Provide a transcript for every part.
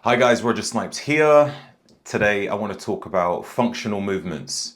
Hi guys, Roger Snipes here. Today I want to talk about functional movements.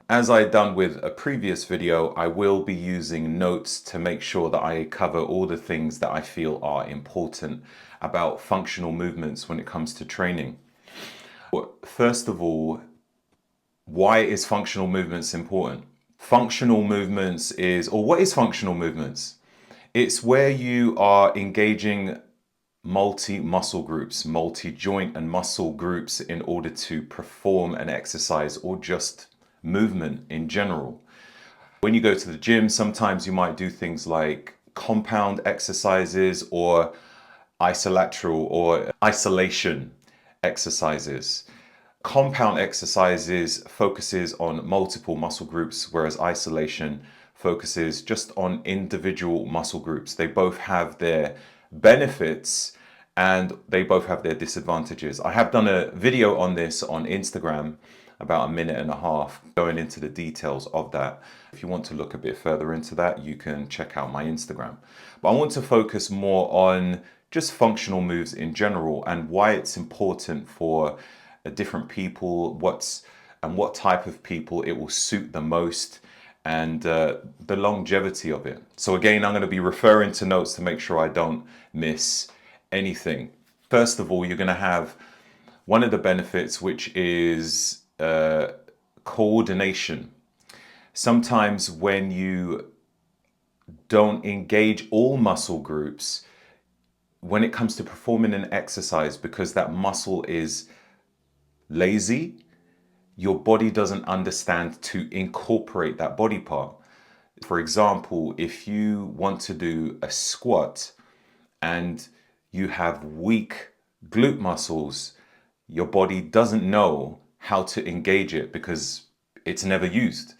As I done with a previous video, I will be using notes to make sure that I cover all the things that I feel are important about functional movements when it comes to training. First of all, why is functional movements important? Functional movements what is functional movements? It's where you are engaging multi-muscle groups, multi-joint and muscle groups in order to perform an exercise or just movement in general. When you go to the gym, sometimes you might do things like compound exercises or isolateral or isolation exercises. Compound exercises focuses on multiple muscle groups, whereas isolation focuses just on individual muscle groups. They both have their benefits and they both have their disadvantages. I have done a video on this on Instagram, about a minute and a half, going into the details of that. If you want to look a bit further into that, you can check out my Instagram. But I want to focus more on just functional moves in general and why it's important for different people, what type of people it will suit the most, and the longevity of it. So again, I'm going to be referring to notes to make sure I don't miss anything. First of all, you're going to have one of the benefits, which is coordination. Sometimes when you don't engage all muscle groups, when it comes to performing an exercise, because that muscle is lazy, your body doesn't understand to incorporate that body part. For example, if you want to do a squat and you have weak glute muscles, your body doesn't know how to engage it because it's never used.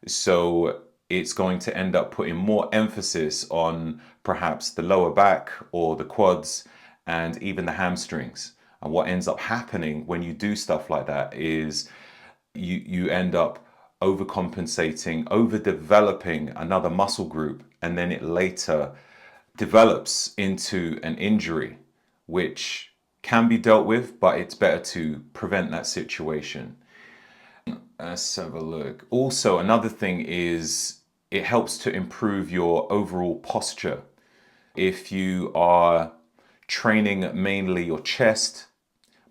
So it's going to end up putting more emphasis on perhaps the lower back or the quads and even the hamstrings. And what ends up happening when you do stuff like that is you end up overcompensating, overdeveloping another muscle group, and then it later develops into an injury, which can be dealt with, but it's better to prevent that situation. Let's have a look. Also, another thing is it helps to improve your overall posture. If you are training mainly your chest,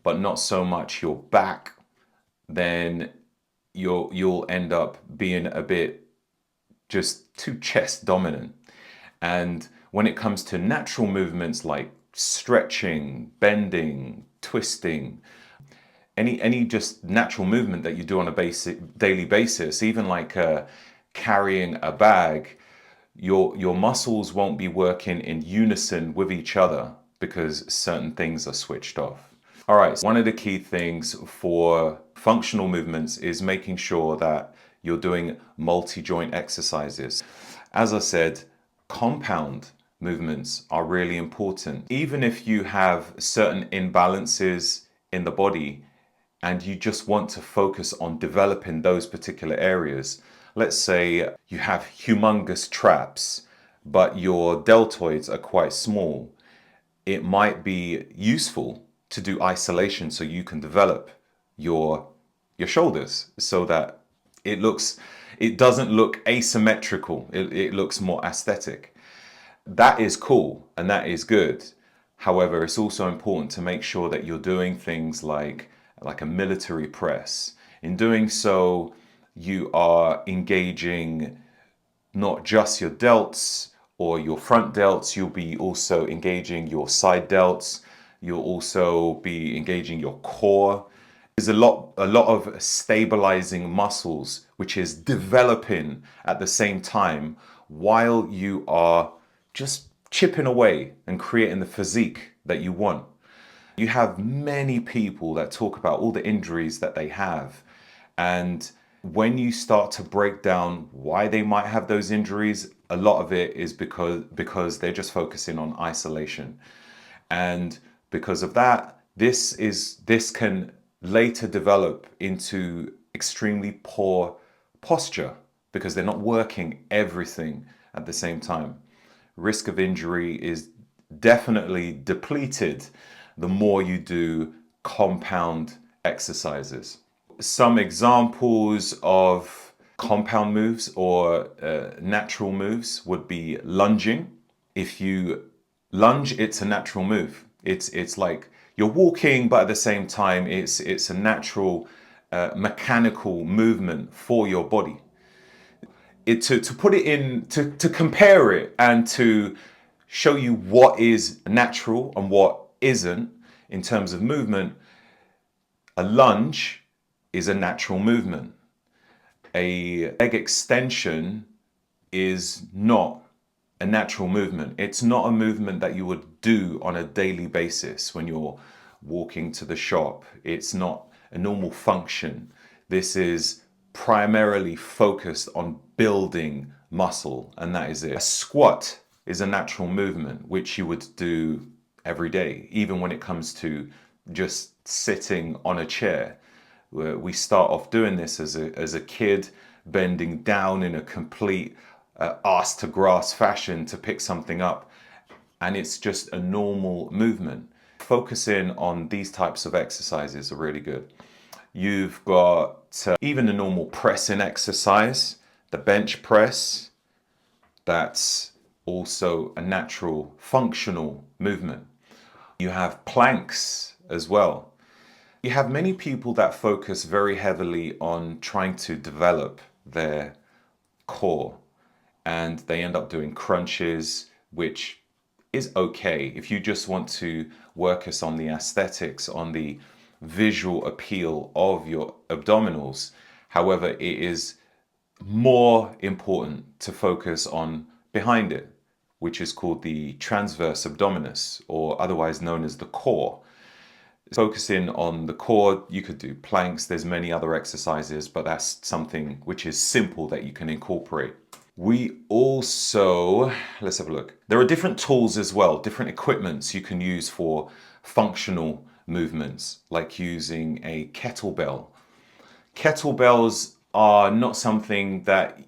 but not so much your back, then you'll end up being a bit just too chest dominant. And when it comes to natural movements like stretching, bending, twisting, any just natural movement that you do on a basic daily basis, even like carrying a bag, your muscles won't be working in unison with each other because certain things are switched off. All right, so one of the key things for functional movements is making sure that you're doing multi-joint exercises. As I said, compound movements are really important. Even if you have certain imbalances in the body and you just want to focus on developing those particular areas. Let's say you have humongous traps, but your deltoids are quite small. It might be useful to do isolation so you can develop your shoulders so that it doesn't look asymmetrical. It looks more aesthetic. That is cool and that is good. However, it's also important to make sure that you're doing things like a military press. In doing so, you are engaging not just your delts or your front delts, you'll be also engaging your side delts. You'll also be engaging your core. There's a lot of stabilizing muscles which is developing at the same time while you are just chipping away and creating the physique that you want. You have many people that talk about all the injuries that they have, and when you start to break down why they might have those injuries, a lot of it is because they're just focusing on isolation. And because of that, this can later develop into extremely poor posture because they're not working everything at the same time. Risk of injury is definitely depleted the more you do compound exercises. Some examples of compound moves or natural moves would be lunging. If you lunge, it's a natural move. It's like you're walking, but at the same time, it's a natural mechanical movement for your body. To put it in, to compare it and to show you what is natural and what isn't in terms of movement, a lunge is a natural movement. A leg extension is not a natural movement. It's not a movement that you would do on a daily basis when you're walking to the shop. It's not a normal function. This is primarily focused on building muscle, and that is it. A squat is a natural movement which you would do every day, even when it comes to just sitting on a chair. We start off doing this as a kid, bending down in a complete ass to grass fashion to pick something up, and it's just a normal movement. Focusing on these types of exercises are really good. You've got even a normal pressing exercise, the bench press. That's also a natural functional movement. You have planks as well. You have many people that focus very heavily on trying to develop their core, and they end up doing crunches, which is okay if you just want to work us on the aesthetics, on the visual appeal of your abdominals. However, it is more important to focus on behind it, which is called the transverse abdominis, or otherwise known as the core. Focusing on the core, you could do planks. There's many other exercises, but that's something which is simple that you can incorporate. We also, let's have a look. There are different tools as well, different equipments you can use for functional movements, like using a kettlebell. Kettlebells are not something that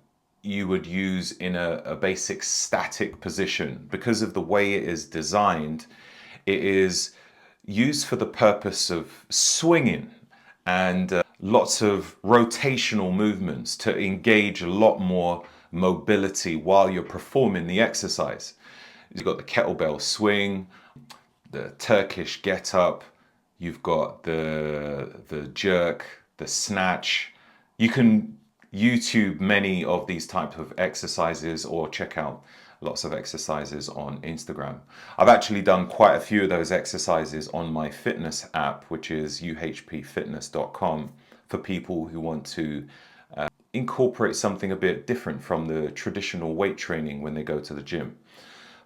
you would use in a basic static position. Because of the way it is designed, it is used for the purpose of swinging and lots of rotational movements to engage a lot more mobility while you're performing the exercise. You've got the kettlebell swing, the Turkish get up, you've got the jerk, the snatch. You can YouTube many of these types of exercises or check out lots of exercises on Instagram. I've actually done quite a few of those exercises on my fitness app, which is uhpfitness.com, for people who want to incorporate something a bit different from the traditional weight training when they go to the gym.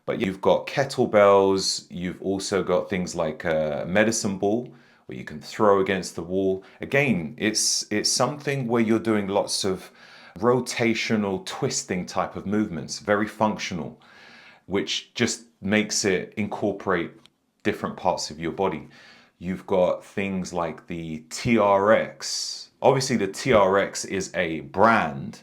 But you've got kettlebells, you've also got things like a medicine ball where you can throw against the wall. Again, it's something where you're doing lots of rotational twisting type of movements, very functional, which just makes it incorporate different parts of your body. You've got things like the TRX. Obviously the TRX is a brand,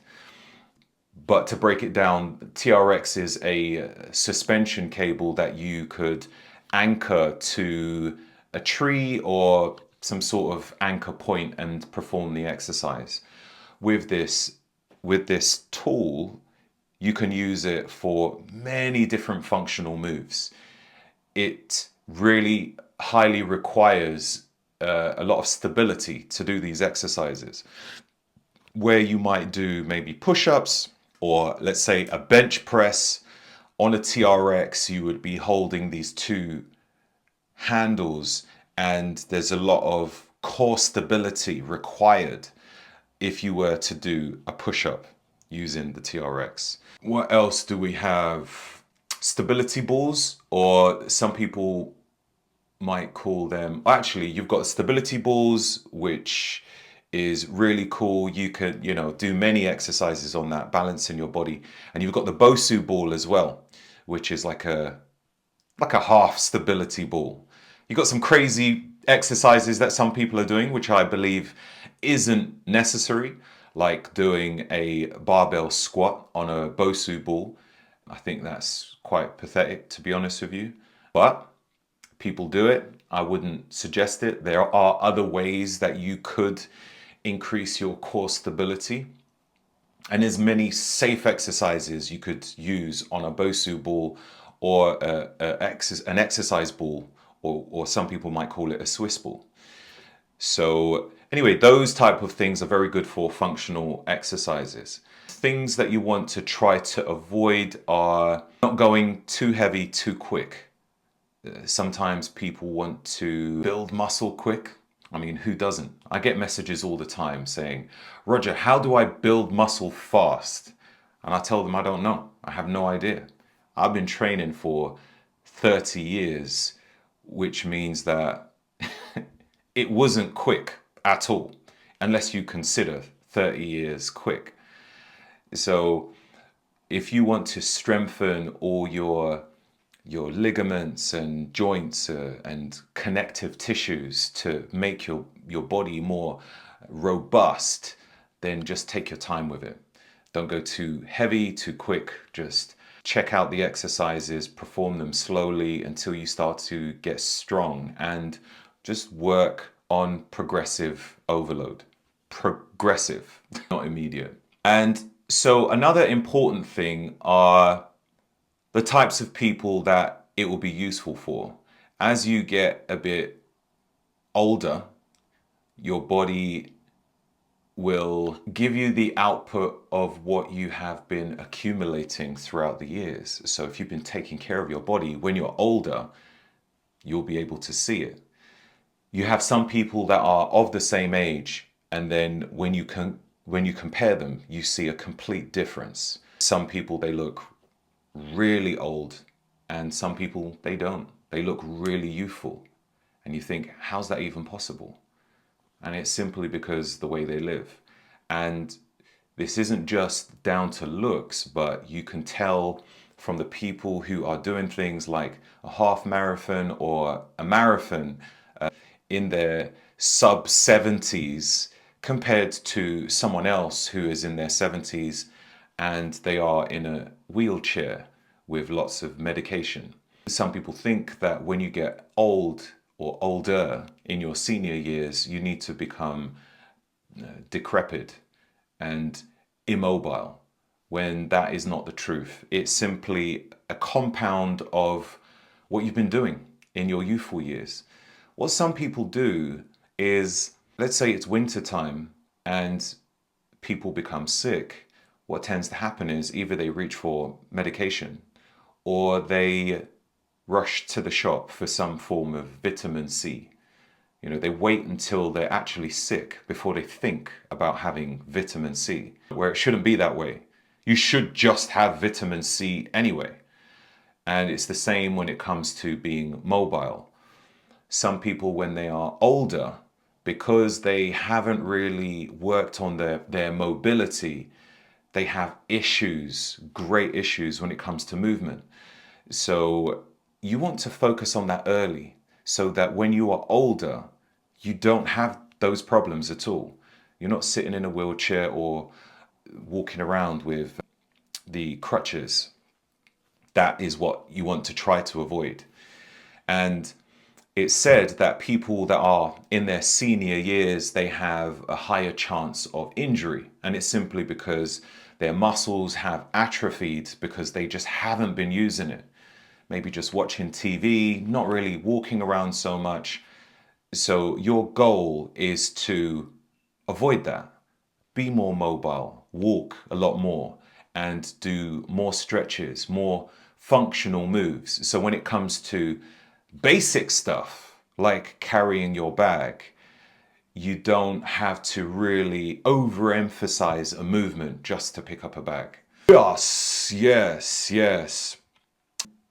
but to break it down, TRX is a suspension cable that you could anchor to a tree or some sort of anchor point and perform the exercise. With this tool, you can use it for many different functional moves. It really highly requires a lot of stability to do these exercises, where you might do maybe push-ups, or let's say a bench press. On a TRX, you would be holding these two handles, and there's a lot of core stability required if you were to do a push-up using the TRX. What else do we have? Stability balls, or some people might call them, actually you've got stability balls, which is really cool. You can, do many exercises on that, balancing your body. And you've got the Bosu ball as well, which is like a half stability ball. You've got some crazy exercises that some people are doing, which I believe isn't necessary, like doing a barbell squat on a Bosu ball. I think that's quite pathetic, to be honest with you. But people do it, I wouldn't suggest it. There are other ways that you could increase your core stability. And there's many safe exercises you could use on a Bosu ball or an exercise ball, or some people might call it a Swiss ball. So anyway, those type of things are very good for functional exercises. Things that you want to try to avoid are not going too heavy too quick. Sometimes people want to build muscle quick. I mean, who doesn't? I get messages all the time saying, Roger, how do I build muscle fast? And I tell them I don't know. I have no idea. I've been training for 30 years, which means that it wasn't quick at all, unless you consider 30 years quick. So if you want to strengthen all your ligaments and joints and connective tissues to make your body more robust, then just take your time with it. Don't go too heavy, too quick. Just check out the exercises, perform them slowly until you start to get strong, and just work on progressive overload. Progressive, not immediate. And so another important thing are the types of people that it will be useful for. As you get a bit older, your body will give you the output of what you have been accumulating throughout the years. So if you've been taking care of your body, when you're older, you'll be able to see it. You have some people that are of the same age, and then when you compare them, you see a complete difference. Some people, they look really old, and some people, they don't. They look really youthful. And you think, how's that even possible? And it's simply because the way they live. And this isn't just down to looks, but you can tell from the people who are doing things like a half marathon or a marathon in their sub 70s compared to someone else who is in their 70s and they are in a wheelchair with lots of medication. Some people think that when you get old or older in your senior years, you need to become decrepit and immobile, when that is not the truth. It's simply a compound of what you've been doing in your youthful years. What some people do is, let's say it's winter time and people become sick. What tends to happen is either they reach for medication or they rush to the shop for some form of vitamin C. You know, they wait until they're actually sick before they think about having vitamin C, where it shouldn't be that way. You should just have vitamin C anyway. And it's the same when it comes to being mobile. Some people, when they are older, because they haven't really worked on their mobility, they have issues, great issues when it comes to movement. So you want to focus on that early so that when you are older, you don't have those problems at all. You're not sitting in a wheelchair or walking around with the crutches. That is what you want to try to avoid. And it's said that people that are in their senior years, they have a higher chance of injury. And it's simply because their muscles have atrophied because they just haven't been using it. Maybe just watching TV, not really walking around so much. So your goal is to avoid that. Be more mobile, walk a lot more, and do more stretches, more functional moves. So when it comes to basic stuff like carrying your bag, you don't have to really overemphasize a movement just to pick up a bag. Yes.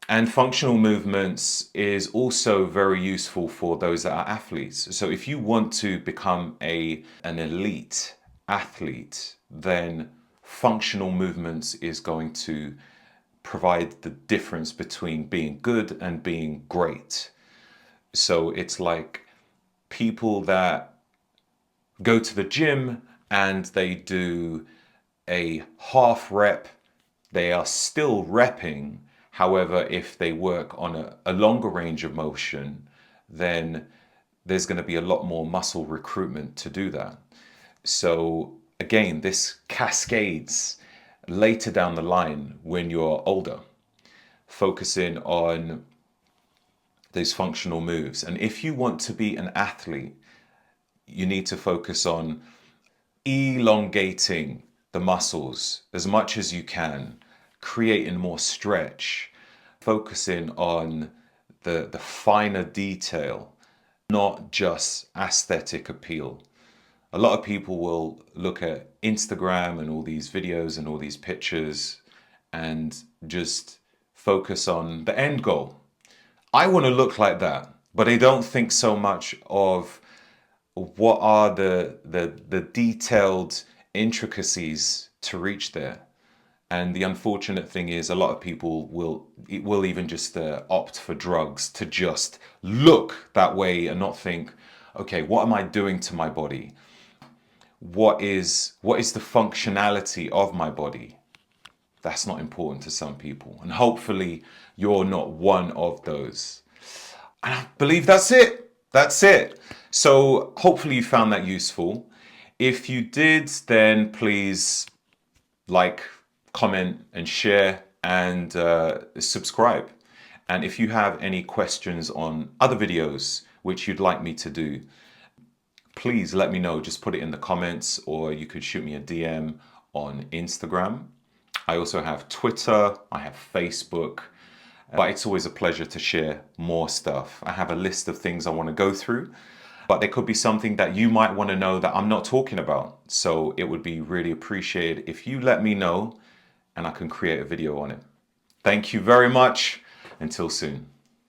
And functional movements is also very useful for those that are athletes. So if you want to become an elite athlete, then functional movements is going to provide the difference between being good and being great. So it's like people that go to the gym and they do a half rep, they are still repping. However, if they work on a longer range of motion, then there's going to be a lot more muscle recruitment to do that. So again, this cascades later down the line when you're older, focusing on those functional moves. And if you want to be an athlete, you need to focus on elongating the muscles as much as you can, creating more stretch, focusing on the finer detail, not just aesthetic appeal. A lot of people will look at Instagram and all these videos and all these pictures and just focus on the end goal. I want to look like that, but they don't think so much of what are the detailed intricacies to reach there. And the unfortunate thing is a lot of people will even just opt for drugs to just look that way and not think, okay, what am I doing to my body? What is the functionality of my body? That's not important to some people. And hopefully you're not one of those. And I believe that's it. That's it. So hopefully you found that useful. If you did, then please like, comment, and share, and subscribe. And if you have any questions on other videos which you'd like me to do, please let me know. Just put it in the comments, or you could shoot me a DM on Instagram. I also have Twitter, I have Facebook, but it's always a pleasure to share more stuff. I have a list of things I want to go through, but there could be something that you might want to know that I'm not talking about. So it would be really appreciated if you let me know and I can create a video on it. Thank you very much. Until soon.